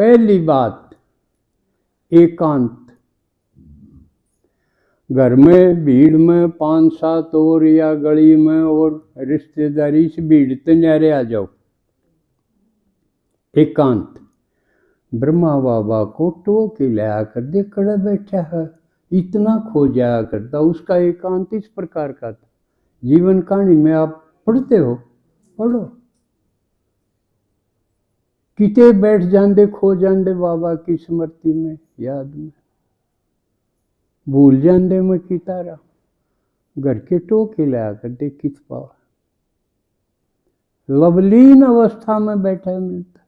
पहली बात एकांत। घर में भीड़ में 5-7 और या गली में और रिश्तेदारी से भीड़ तो न्यारे आ जाओ। एकांत। ब्रह्मा बाबा को टोक लाया कर दे, कड़ा बैठा है, इतना खो जाया करता। उसका एकांत इस प्रकार का था। जीवन कहानी में आप पढ़ते हो, पढ़ो। किते बैठ जाते, खो जाते बाबा की स्मृति में, याद में, भूल जाते मैं की तारा। घर के टोके लाया करते किस पावा, लवलीन अवस्था में बैठा मिलता।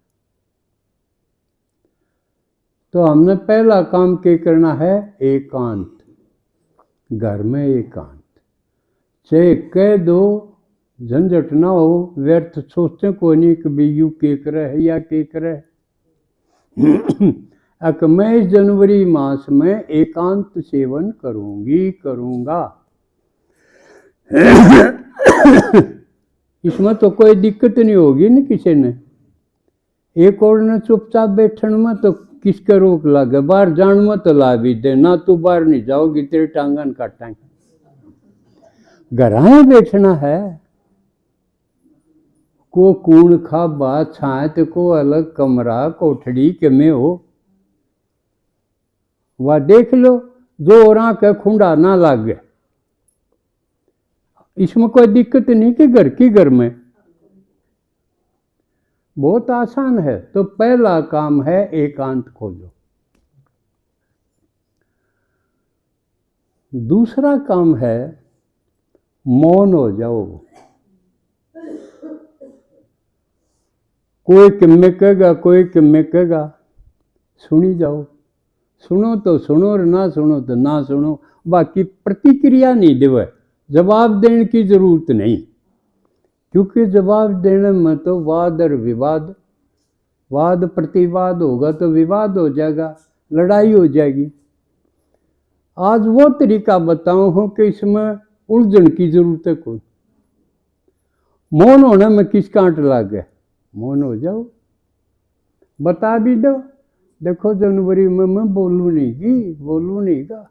तो हमने पहला काम क्या करना है? एकांत। घर में एकांत। चाहे कह दो, झंझट ना हो, व्यर्थ सोचते को नहीं कि भी यू के करे है या के करे। अक मैं इस जनवरी मास में एकांत सेवन करूंगा। इसमें तो कोई दिक्कत नहीं होगी न किसी ने। एक और ने चुपचाप बैठन में तो किसके रोक लागे? बाहर जान में तो ला भी दे ना, तू बाहर नहीं जाओगी तेरे टांगन काटेंगे। घर में बैठना है। को कूण खा बात छात को अलग कमरा कोठड़ी के में हो, वह देख लो जो और के खुंडा ना लागे। इसमें कोई दिक्कत नहीं कि घर की घर में बहुत आसान है। तो पहला काम है एकांत खोजो। दूसरा काम है मौन हो जाओ। कोई किम्मे कहेगा, कोई किम्मे कहेगा, सुनी जाओ। सुनो तो सुनो और ना सुनो तो ना सुनो। बाकी प्रतिक्रिया नहीं देवे, जवाब देने की जरूरत नहीं। क्योंकि जवाब देने में तो वाद और विवाद, वाद प्रतिवाद होगा तो विवाद हो जाएगा, लड़ाई हो जाएगी। आज वो तरीका बताऊं हूं कि इसमें उलझन की जरूरत है। कोई मौन होने में किस कांट लागे? मौन हो जाओ, बता भी दो, देखो जनवरी में मैं बोलू नहीं गा।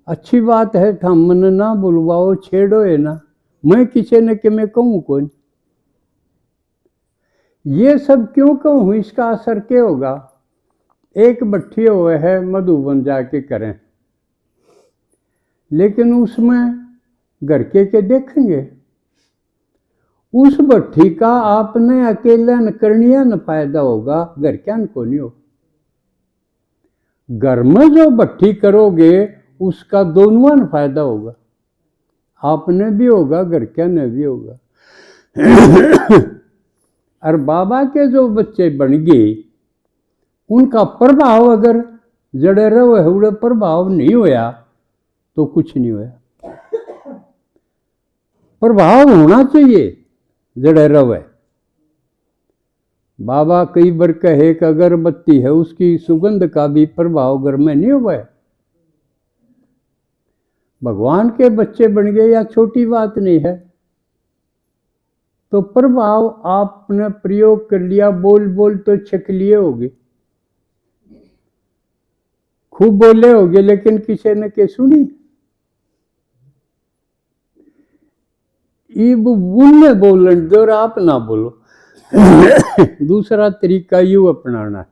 अच्छी बात है, था मन ना बुलवाओ, छेड़ो है ना, मैं किसी ने कि मैं कहूँ कौन। ये सब क्यों कहूँ? इसका असर क्या होगा? एक भट्ठी हुए है मधुबन जाके करें, लेकिन उसमें घर के देखेंगे। उस भट्ठी का आपने अकेले न करनिया न फायदा होगा, घर क्या को नहीं हो। घर में जो भट्ठी करोगे उसका दोनों न फायदा होगा, आपने भी होगा, घर क्या ने भी होगा। और बाबा के जो बच्चे बन गए, उनका प्रभाव अगर जड़े रहे हुए प्रभाव नहीं होया तो कुछ नहीं होया। प्रभाव होना चाहिए जड़े रवे। बाबा कई बार कहे कि अगरबत्ती है, उसकी सुगंध का भी प्रभाव घर में नहीं हुआ है। भगवान के बच्चे बन गए या छोटी बात नहीं है। तो प्रभाव आपने प्रयोग कर लिया, बोल बोल तो छक लिए होगे, खूब बोले होगे, लेकिन किसी ने के सुनी। उनने बोलन दो और आप ना बोलो। दूसरा तरीका यू अपनाना है,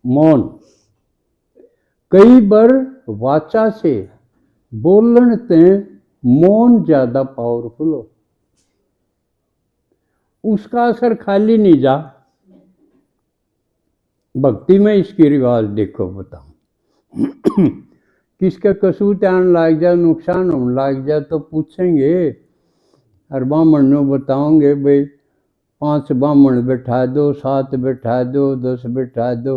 मौन। कई बार वाचा से बोलन ते मौन ज्यादा पावरफुल हो, उसका असर खाली नहीं जा। भक्ति में इसकी रिवाज देखो, बताओ। किसका कसूर आने लग जाए, नुकसान होने लग जाए तो पूछेंगे, और ब्राह्मण ने बताओगे भाई 5 ब्राह्मण बैठा दो, 7 बैठा दो, 10 बैठा दो।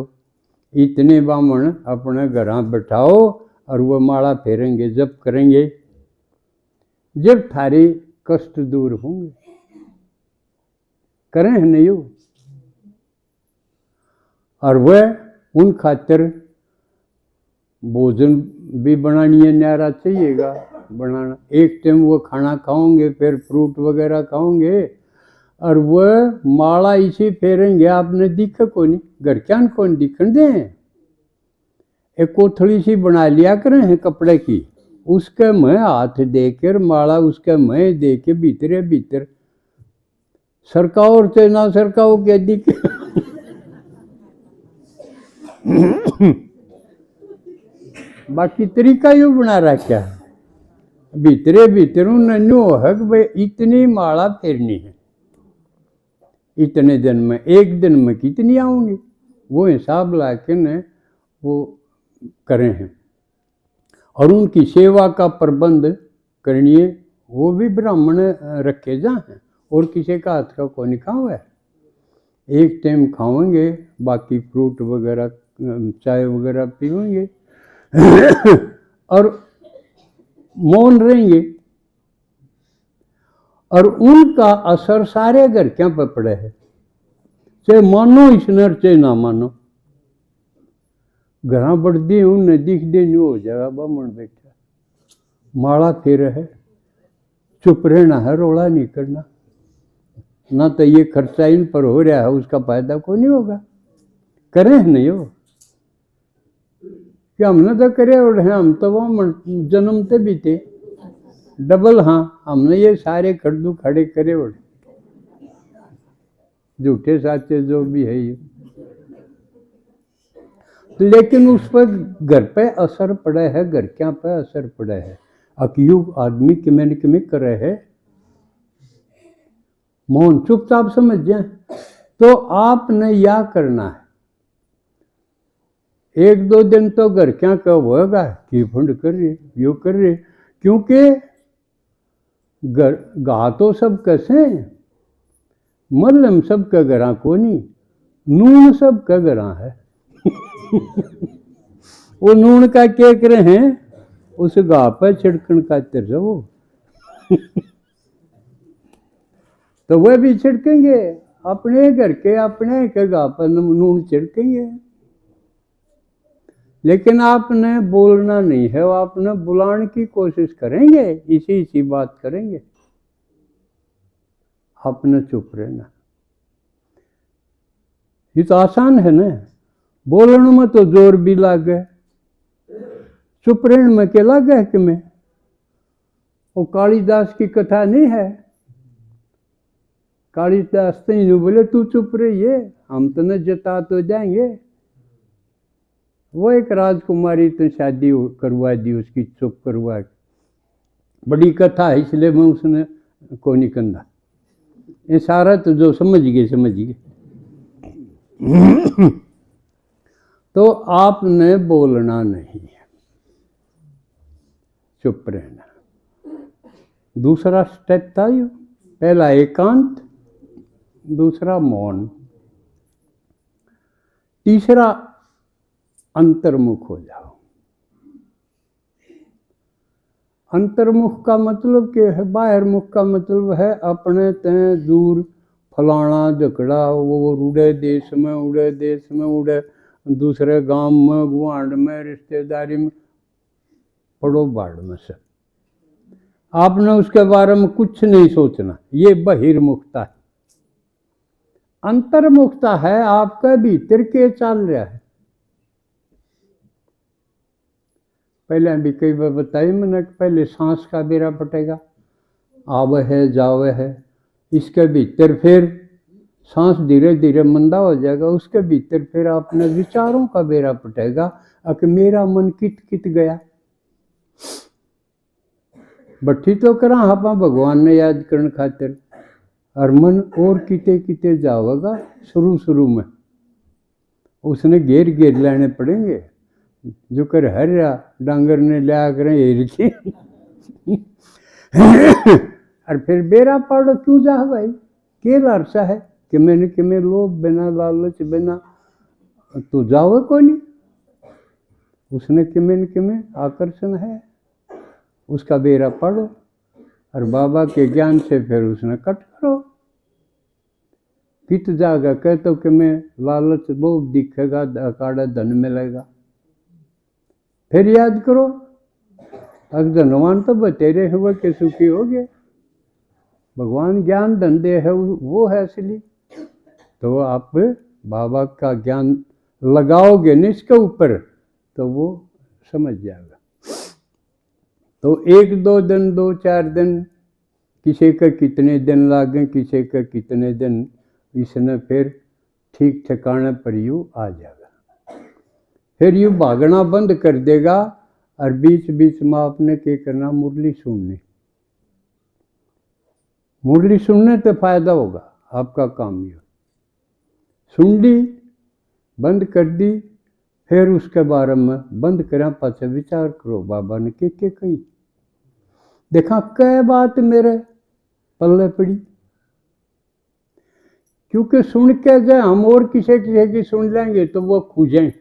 इतने ब्राह्मण अपने घर बैठाओ और वो माला फेरेंगे, जप करेंगे, जब थारे कष्ट दूर होंगे। करें है नहीं हो। और वह उन खातिर भोजन भी बनानी है, न्यारा चाहिएगा बनाना। एक टाइम वो खाना खाओगे, फिर फ्रूट वगैरह खाओगे, और वह माला इसे फेरेंगे, आपने दिखे को नहीं, घर क्या कौन दिखन दे। एक कोथड़ी सी बना लिया करें हैं कपड़े की, उसके मैं हाथ देकर माला उसके मैं दे के भीतरे भीतर सरकाओ से ना सरकाओ के दिखे। बाकी तरीका यू बना रखा है, भीतरे भीतर नन्यू है कि भाई इतनी माला फेरनी है, इतने दिन में, एक दिन में कितनी आऊंगी, वो हिसाब ला के न वो करें हैं। और उनकी सेवा का प्रबंध करिए, वो भी ब्राह्मण रखे जा हैं, और किसी का हाथ का कौन खाओ है। एक टाइम खाओगे, बाकी फ्रूट वगैरह चाय वगैरह पीवेंगे और मौन रहेंगे। और उनका असर सारे घर क्या पे पड़े है, चाहे मानो इसनर चाहे ना मानो। घर बढ़ती हूँ न दिख दे नहीं हो जाएगा, बामण बैठा माला फेर है, चुप रहना है, रोला नहीं करना, ना तो ये खर्चा इन पर हो रहा है उसका फायदा को नहीं होगा, करें नहीं हो कि हमने तो करे और हैं, हम तो वो जन्मते भी थे डबल। हाँ, हमने ये सारे खड़दू खड़े करे और झूठे साचे जो भी है ये, लेकिन उस पर घर पे असर पड़ा है, घर क्या पे असर पड़ा है। अकयुग आदमी किमें किमें करे है, मौन चुपचाप समझ जाए। तो आपने या करना है, एक दो दिन तो घर क्या कब होगा कि फंड कर रहे यो कर रहे, क्योंकि गा तो सब कैसे, मल्लम सब का गरा को नहीं, नून सब का गरा है। वो नून का क्या करे हैं, उस गा पर छिड़कन का तिर वो तो वह भी छिड़केंगे अपने घर के, अपने के गा पर नून छिड़केंगे। लेकिन आपने बोलना नहीं है, आपने बुलाने की कोशिश करेंगे, इसी बात करेंगे, आपने चुप रहना। ये तो आसान है ना, बोलने में तो जोर भी लागे, चुप रहने में क्या लागे कि मैं। वो कालिदास की कथा नहीं है, कालिदास तो नहीं बोले तू चुप रहिए, हम तो न जता तो जाएंगे। वो एक राजकुमारी तो शादी करवा दी उसकी, चुप करवा, बड़ी कथा है इसलिए मैं उसने को नहीं कंधा, ये सारा तो जो समझ गए समझ गए। तो आपने बोलना नहीं है, चुप रहना। दूसरा स्टेप था ये, पहला एकांत, दूसरा मौन, तीसरा अंतर्मुख हो जाओ। अंतर्मुख का मतलब क्या है, बाहर मुख का मतलब है अपने तय दूर, फलाना झकड़ा वो उड़े देश में, उड़े देश में, उड़े दूसरे गांव में, गुआंढ में, रिश्तेदारी में, पड़ो बाढ़ में से, आपने उसके बारे में कुछ नहीं सोचना, ये बहिर्मुखता है। अंतर्मुखता है आपका भीतर के चल रहा है। पहले भी कई बार बताई मैंने, पहले सांस का बेरा पटेगा, आवे है जावे है, इसके भीतर फिर सांस धीरे धीरे मंदा हो जाएगा, उसके भीतर फिर आपने विचारों का बेरा पटेगा, कि मेरा मन कित कित गया। बट्ठी तो करा हाँ भगवान ने याद करने खातिर, और मन और किते किते जाओगा। शुरू में उसने घेर घेर लेने पड़ेंगे, जो कर हरिया डांगर ने लिया करें हेर के और फिर बेरा पाड़ो क्यों जा भाई, के लारसा है कि मैंने कि मैं लोभ बिना लालच बिना तो जाओ को नहीं, उसने कि मैं आकर्षण है, उसका बेरा पढ़ो और बाबा के ज्ञान से फिर उसने कट करो। कित जाएगा कह तो कि मैं लालच लोभ दिखेगा, अकाड़ा धन मिलेगा, फिर याद करो अगर धनवान तो बतेरे हुए कि सुखी हो गए। भगवान ज्ञान धंधे है वो है असली। तो आप बाबा का ज्ञान लगाओगे न इसके ऊपर तो वो समझ जाएगा। तो 1-2 दिन 2-4 दिन, किसी का कितने दिन लागे, किसी का कितने दिन, इसने फिर ठीक ठिकाने पर यूँ आ जाएगा। फिर यूँ भागना बंद कर देगा और बीच बीच में आपने क्या करना, मुरली सुननी। मुरली सुनने से फायदा होगा, आपका काम ये। सुन ली, बंद कर दी, फिर उसके बारे में बंद करा पाछे विचार करो बाबा ने के कही। देखा कई बात मेरे पल्ले पड़ी, क्योंकि सुन के जाए हम और किसी की सुन लेंगे तो वो खूजें।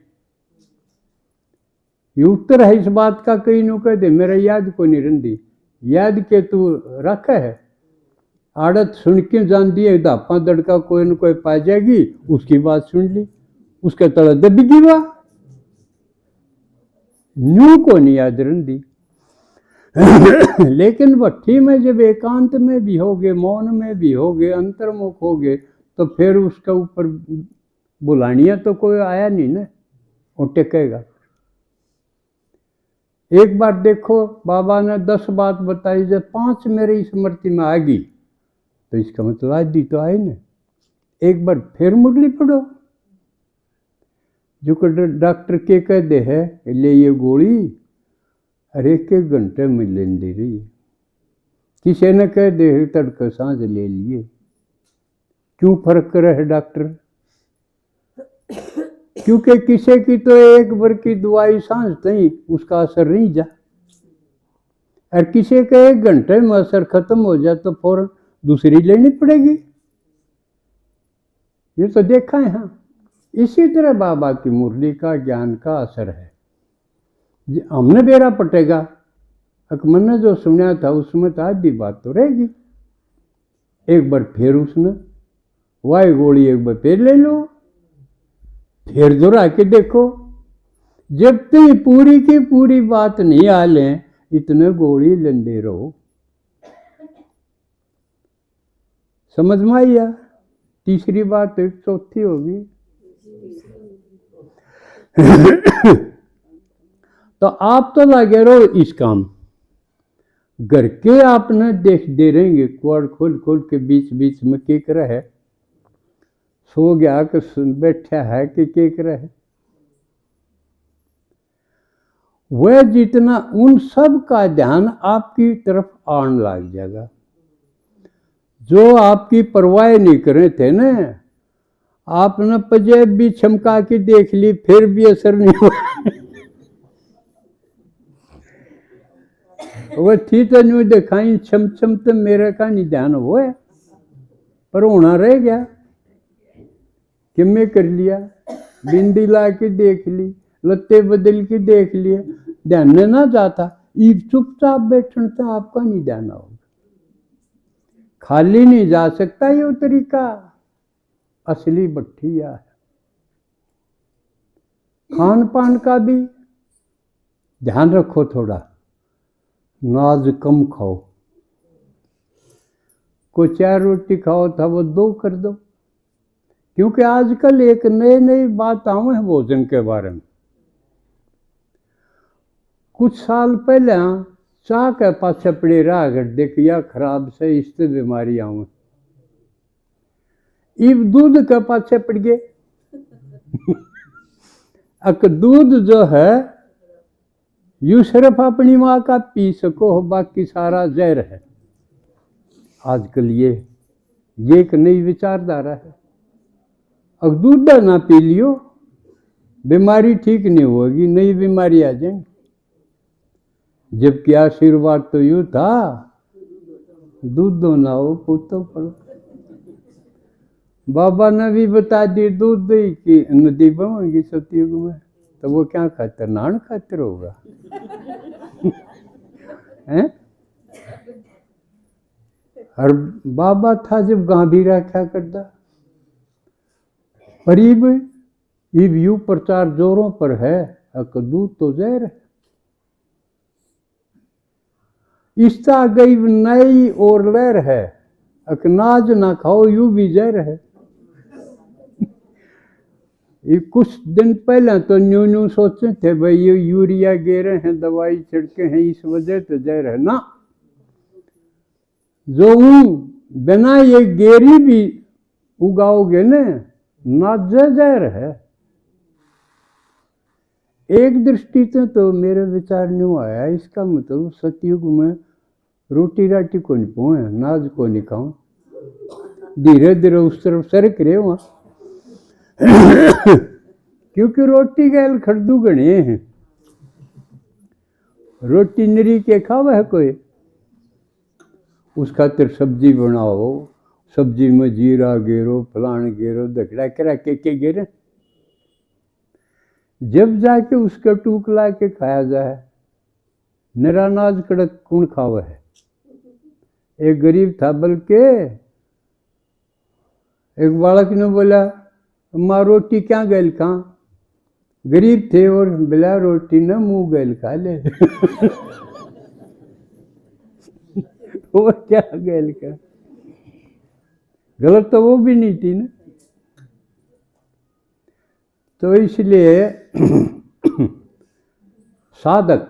ये उत्तर है इस बात का, कहीं नु कह दे मेरा याद को नहीं रंदी, याद के तू रखा है आड़त सुन के जान दिए, धापा दड़का कोई न कोई पा जाएगी, उसकी बात सुन ली, उसके तले दबी वाह न्यू को नहीं याद रंदी। लेकिन भट्ठी में जब एकांत में भी होगे, मौन में भी होगे, अंतर्मुख होगे, तो फिर उसके ऊपर बुलानिया तो कोई आया नहीं ना, वो टिकेगा। एक बार देखो बाबा ने 10 बात बताई, जब 5 मेरी स्मृति में आ गई तो इसका मतलब आदि तो आई ना। एक बार फिर मुरली पढ़ो, जो डॉक्टर के कह दे है ले ये गोली अरे 1 घंटे में लेंदी रही, किसी ने कह दे तड़के सांझ ले लिए। क्यों फर्क करे है डॉक्टर? क्योंकि किसी की तो 1 बार की दवाई सांझ तई उसका असर नहीं जा, और किसी का 1 घंटे में असर खत्म हो जाए तो फौरन दूसरी लेनी पड़ेगी। ये तो देखा है। हाँ, इसी तरह बाबा की मुरली का ज्ञान का असर है। हमने बेरा पटेगा, अकमन ने जो सुना था उसमें तो आज भी बात तो रहेगी। एक बार फिर उसने वाई गोली एक बार फिर ले लो, फिर दोहरा के देखो, जब तक पूरी की पूरी बात नहीं आ लें इतने गोली लेंदे रहो। समझ में आई या? तीसरी बात एक चौथी होगी। तो आप तो लगे रहो इस काम, घर के आपने देख दे रहेंगे कुआड़ खोल खोल के बीच बीच में के कर है, सो गया कि बैठा है कि के कर है। वह जितना उन सब का ध्यान आपकी तरफ आने लग जाएगा। जो आपकी परवाह नहीं करे थे ना, आपने पजेब भी चमका के देख ली फिर भी असर नहीं हुआ। वह थी तो नहीं दिखाई छम तो मेरे का नहीं ध्यान हुआ है, पर होना रह गया कि मैं कर लिया, बिंदी ला के देख ली, लत्ते बदल के देख लिए, ध्यान में ना जाता। चुपचाप बैठने से आपका नहीं ध्यान होगा, खाली नहीं जा सकता। ये तरीका असली भट्ठिया है। खान पान का भी ध्यान रखो, थोड़ा नाज कम खाओ। को 4 रोटी खाओ था वो 2 कर दो, क्योंकि आजकल एक नई बात आवे है भोजन के बारे में। कुछ साल पहले चाह के पाछे पड़े रहा कर देखिया खराब से इससे बीमारी आवे, इब दूध के पाछे पड़ गए। अक दूध जो है यू सिर्फ अपनी माँ का पी सको, बाकी सारा जहर है। आजकल ये एक नई विचारधारा है। अब दूध ना पी लियो, बीमारी ठीक नहीं होगी, नई बीमारी आ जाएगी। जबकि आशीर्वाद तो यूँ था, दूध दो ना हो पुतो पड़ो। बाबा ने भी बता दी दूध दही की नदी बहेगी सतयुग में, तो वो क्या खातर? नान खातर होगा। हैं? और बाबा था जब गांधीरा क्या करता, पर इब यू प्रचार जोरों पर है, दूध तो जहर है। इसका गई नई और लहर है, अनाज ना खाओ यूं भी जहर है। ये कुछ दिन पहले तो न्यू न्यू सोचे थे भाई ये यूरिया गेरे हैं, दवाई छिड़के हैं, इस वजह तो जहर है ना। जो बिना ये गेरी भी उगाओगे ना जहर है। एक दृष्टि से तो मेरे विचार नहीं आया, इसका मतलब सतयुग में रोटी राटी को नहीं पाऊँ, नाज को नहीं खाऊं, धीरे धीरे उस तरफ सरक रहे वहां। क्योंकि रोटी गैल खरीदू गणे हैं, रोटी निरी के खावा है कोई, उस खातिर सब्जी बनाओ, सब्जी में जीरा गेरो, फलान गेरो, दखड़ा करा के गेरे, जब जाके उसका टूक ला के खाया जाए। निरा नाज कड़क कौन खावा है। एक गरीब था, बल्कि एक बालक ने बोला माँ रोटी क्या गैल खा, गरीब थे और बिला रोटी न मुंह गैल खा ले। वो क्या गैल का, गलत तो वो भी नहीं थी ना। तो इसलिए साधक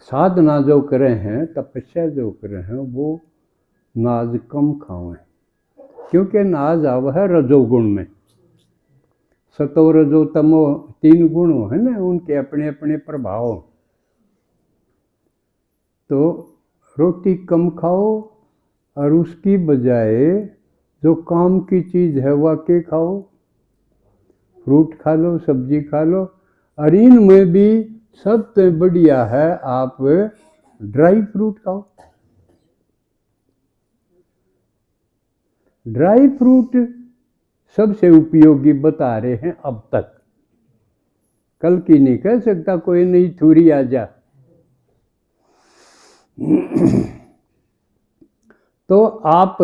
साधना जो करे हैं, तपस्या जो करे हैं, वो नाज कम खावें, क्योंकि नाज आव है रजोगुण में। सतो रजो तमो 3 गुण है ना, उनके अपने अपने प्रभाव। तो रोटी कम खाओ और उसकी बजाय जो काम की चीज़ है वह के खाओ, फ्रूट खा लो, सब्जी खा लो। और इनमें भी सबसे बढ़िया है आप ड्राई फ्रूट खाओ। ड्राई फ्रूट सबसे उपयोगी बता रहे हैं अब तक, कल की नहीं कह सकता कोई नई थ्योरी आ जा। तो आप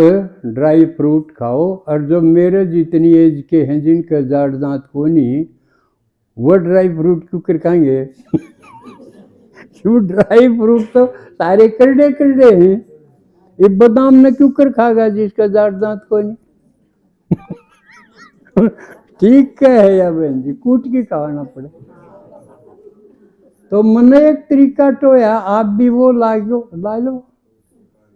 ड्राई फ्रूट खाओ। और जो मेरे जितनी एज के हैं जिनका जाड़ दांत को नहीं, वो ड्राई फ्रूट क्यों कर खाएंगे। क्यों, ड्राई फ्रूट तो सारे करड़े करड़े हैं। ये बादाम ने क्यों कर खागा जिसका जाड़ दांत को नहीं। ठीक है या बहन जी, कूट के खाना पड़े। तो मैंने एक तरीका टोया, आप भी वो ला लो।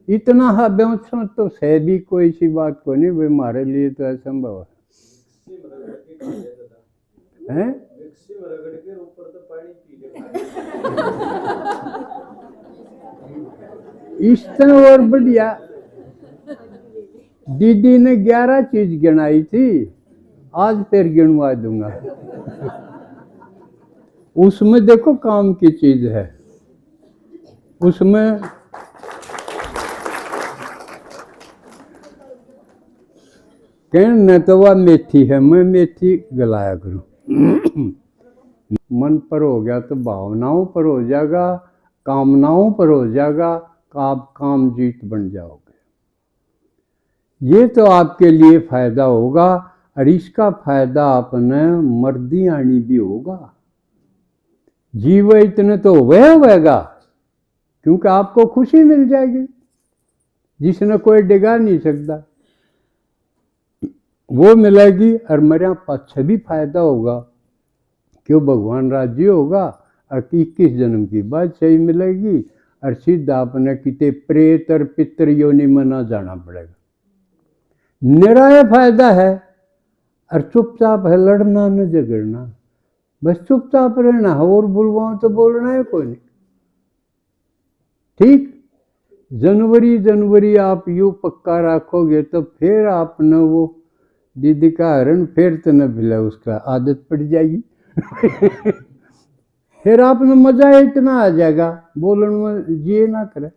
इतना बेवसा तो सह भी कोई सी बात को नहीं, वे हमारे लिए तो असंभव है। इस तरह और बढ़िया दीदी ने 11 चीज गिनाई थी, आज फिर गिनवा दूंगा। उसमें देखो काम की चीज है, उसमें कहने तो वह मेथी है, मैं मेथी गलाया करूं। मन पर हो गया तो भावनाओं पर हो जाएगा, कामनाओं पर हो जाएगा, आप काम जीत बन जाओगे। ये तो आपके लिए फायदा होगा, और इसका फायदा अपने मर्दी आनी भी होगा। जीव इतने तो वह होगा, क्योंकि आपको खुशी मिल जाएगी जिसने कोई डिगा नहीं सकता, वो मिलेगी। और मेरा पक्ष भी फायदा होगा, क्यों भगवान राजी होगा, और 21 जन्म की बात सही मिलेगी। और सीधा अपने किते प्रेत और पितर योनि में ना जाना पड़ेगा। निराय फायदा है। और चुपचाप है, लड़ना न झगड़ना, बस चुपचाप रहना है, और बुलवाओ तो बोलना है कोई नहीं। ठीक, जनवरी आप यूँ पक्का रखोगे तो फिर आपने वो दीदी का हरण फिर तो न मिला, उसका आदत पड़ जाएगी। फिर आपने मजा इतना आ जाएगा, बोलने में जिए ना करे।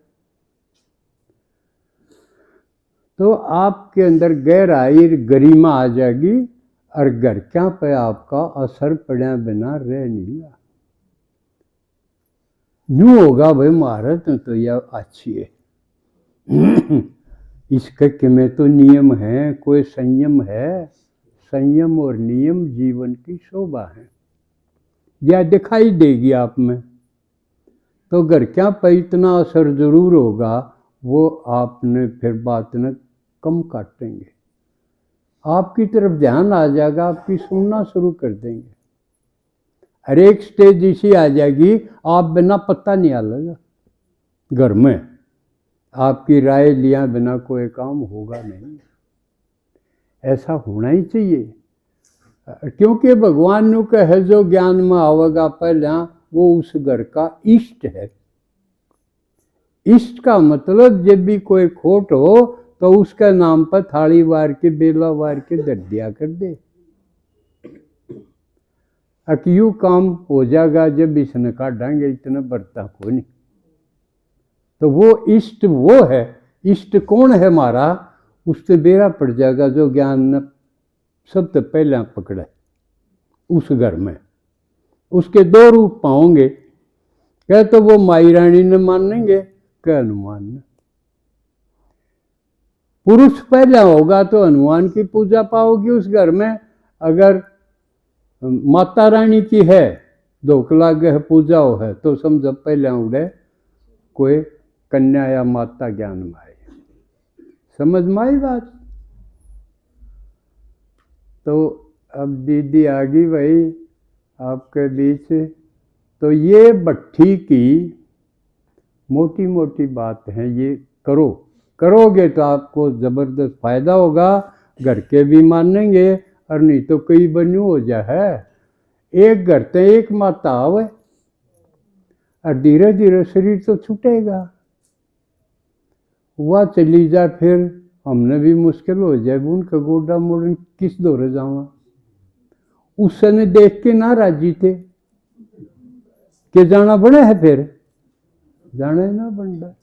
तो आपके अंदर गहराई गरिमा आ जाएगी, और घर क्या पे आपका असर पड़ा बिना रह नहीं गया। यूँ होगा भाई महारत तो यह अच्छी है। इसके में तो नियम है, कोई संयम है। संयम और नियम जीवन की शोभा है, यह दिखाई देगी आप में। तो घर क्या पे इतना असर जरूर होगा, वो आपने फिर बात न कम काटेंगे, आपकी तरफ ध्यान आ जाएगा, आपकी सुनना शुरू कर देंगे। हर एक स्टेज इसी आ जाएगी, आप बिना पता नहीं अलग घर में, आपकी राय लिया बिना कोई काम होगा नहीं। ऐसा होना ही चाहिए, क्योंकि भगवान नु कहे जो ज्ञान में आवेगा पहले वो उस घर का इष्ट है। इष्ट का मतलब जब भी कोई खोट हो तो उसके नाम पर थाली वार के बेला वार के दर दिया कर दे, अक्यू काम हो जाएगा। जब इसने काटेंगे इतना बरता को नहीं, तो वो इष्ट वो है। इष्ट कौन है हमारा, उससे बेरा पड़ जाएगा जो ज्ञान ने सबसे पहले पकड़ा उस घर में। उसके दो रूप पाओगे, क्या तो वो माई रानी ने मानेंगे, क्या हनुमान ने। पुरुष पहले होगा तो हनुमान की पूजा पाओगी उस घर में। अगर माता रानी की है, धोखला गह पूजा हो है, तो समझो पहले उड़े कोई कन्या या माता ज्ञान में आई। समझ में आई बात। तो अब दीदी आ गई भाई आपके बीच। तो ये भट्ठी की मोटी मोटी बात है, ये करोगे तो आपको जबरदस्त फायदा होगा, घर के भी मानेंगे। और नहीं तो कई बनू हो जाए, एक घर ते एक माता आवे और धीरे धीरे शरीर तो छूटेगा, वह चली जाए, फिर हमने भी मुश्किल हो जाए। उनका गोडा मोड़न किस दौरे जावा। उस समय देख के ना राजी थे कि जाना बने है, फिर जाना ही ना बनता।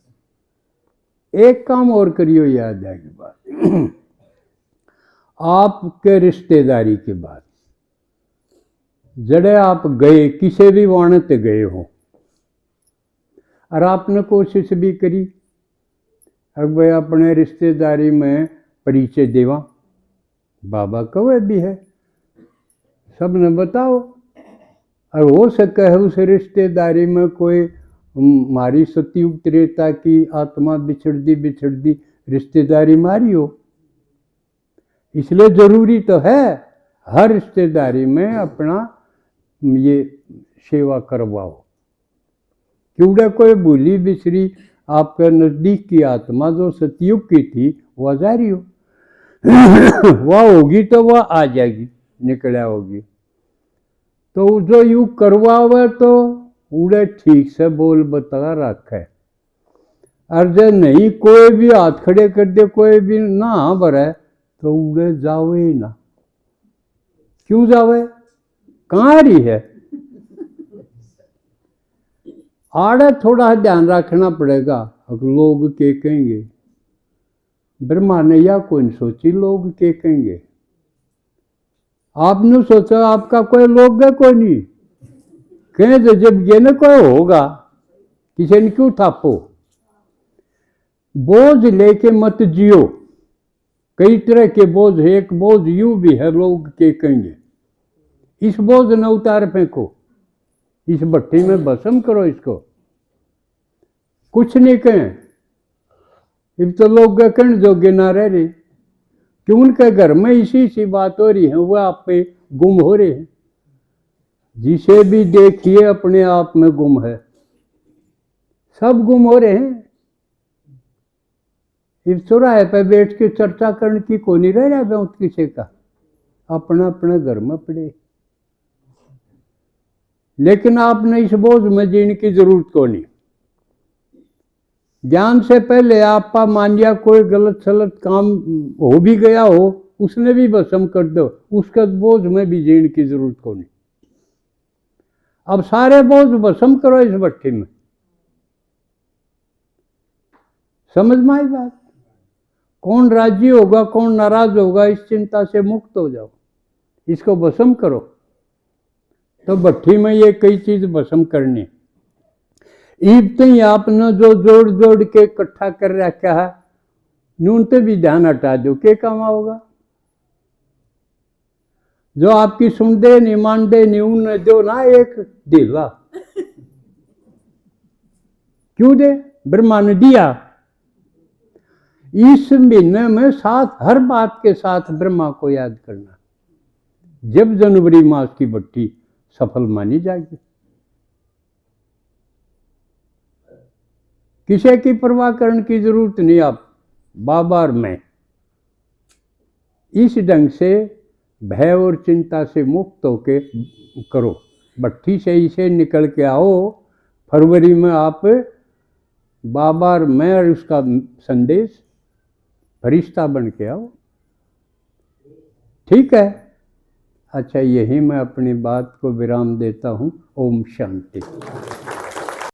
एक काम और करियो, याद आएगी बात। आपके रिश्तेदारी के बाद जड़े आप गए, किसी भी वाणे ते गए हो और आपने कोशिश भी करी अब भाई अपने रिश्तेदारी में परिचय देवा, बाबा कवे भी है, सब ने बताओ। और हो सके है उस रिश्तेदारी में कोई हमारी सतयुग त्रेता की आत्मा बिछड़ती रिश्तेदारी मारी हो। इसलिए जरूरी तो है हर रिश्तेदारी में अपना ये सेवा करवाओ। क्योंकि कोई भूली बिछड़ी आपके नजदीक की आत्मा जो सतयुग की थी वह जा रही हो, वह होगी तो वह आ जाएगी, निकला होगी। तो जो युग करवावे तो उड़े ठीक से बोल बता रखे। और जब नहीं कोई भी हाथ खड़े कर दे, कोई भी ना भरे, तो उड़े जावे ही ना। क्यों जावे, कहाँ रही है। आड़े थोड़ा ध्यान रखना पड़ेगा। अगर लोग के कहेंगे, ब्रह्मा ने या कोई सोची लोग के कहेंगे। आपने सोचा आपका कोई लोग है कोई नहीं, कहें तो जब ये न कोई होगा किसी ने क्यों थापो। बोझ लेके मत जियो। कई तरह के बोझ है, एक बोझ यूं भी है लोग के कहेंगे, इस बोझ न उतार फेंको, इस भट्टी में भस्म करो इसको, कुछ नहीं कहें। अब तो लोग कहने जोगे ना रह रहे, क्यों उनके घर में इसी बात हो रही है, वह आप पे गुम हो रहे हैं। जिसे भी देखिए अपने आप में गुम है, सब गुम हो रहे हैं। इस चौराहे पे बैठ के चर्चा करने की को नहीं रह रहा बहुत किसी का, अपना अपना घर में पड़े। लेकिन आपने इस बोझ में जीने की जरूरत को नहीं। ज्ञान से पहले आपका मान लिया कोई गलत सलत काम हो भी गया हो, उसने भी भस्म कर दो, उसका बोझ में भी जीने की जरूरत को नहीं। अब सारे बोझ भस्म करो इस भट्टी में। समझ में आई बात। कौन राजी होगा कौन नाराज होगा, इस चिंता से मुक्त हो जाओ, इसको भस्म करो। तो भट्टी में ये कई चीज भस्म करनी। ईब तो आपने जो जोड़ जोड़ के इकट्ठा कर रखा है, नून पे भी ध्यान हटा दो, क्या काम होगा। जो आपकी सुन दे नहीं मान दे नहीं, उन दो ना एक दिला। क्यों दे, ब्रह्मा ने दिया इस महीने में साथ हर बात के साथ ब्रह्मा को याद करना, जब जनवरी मास की भट्टी सफल मानी जाएगी। किसी की परवाह करने की जरूरत नहीं, आप बाबा और मैं इस ढंग से भय और चिंता से मुक्त होके करो। भट्टी से इसे निकल के आओ, फरवरी में आप बाबा और मैं और उसका संदेश फरिश्ता बन के आओ। ठीक है, अच्छा यही मैं अपनी बात को विराम देता हूँ। ओम शांति।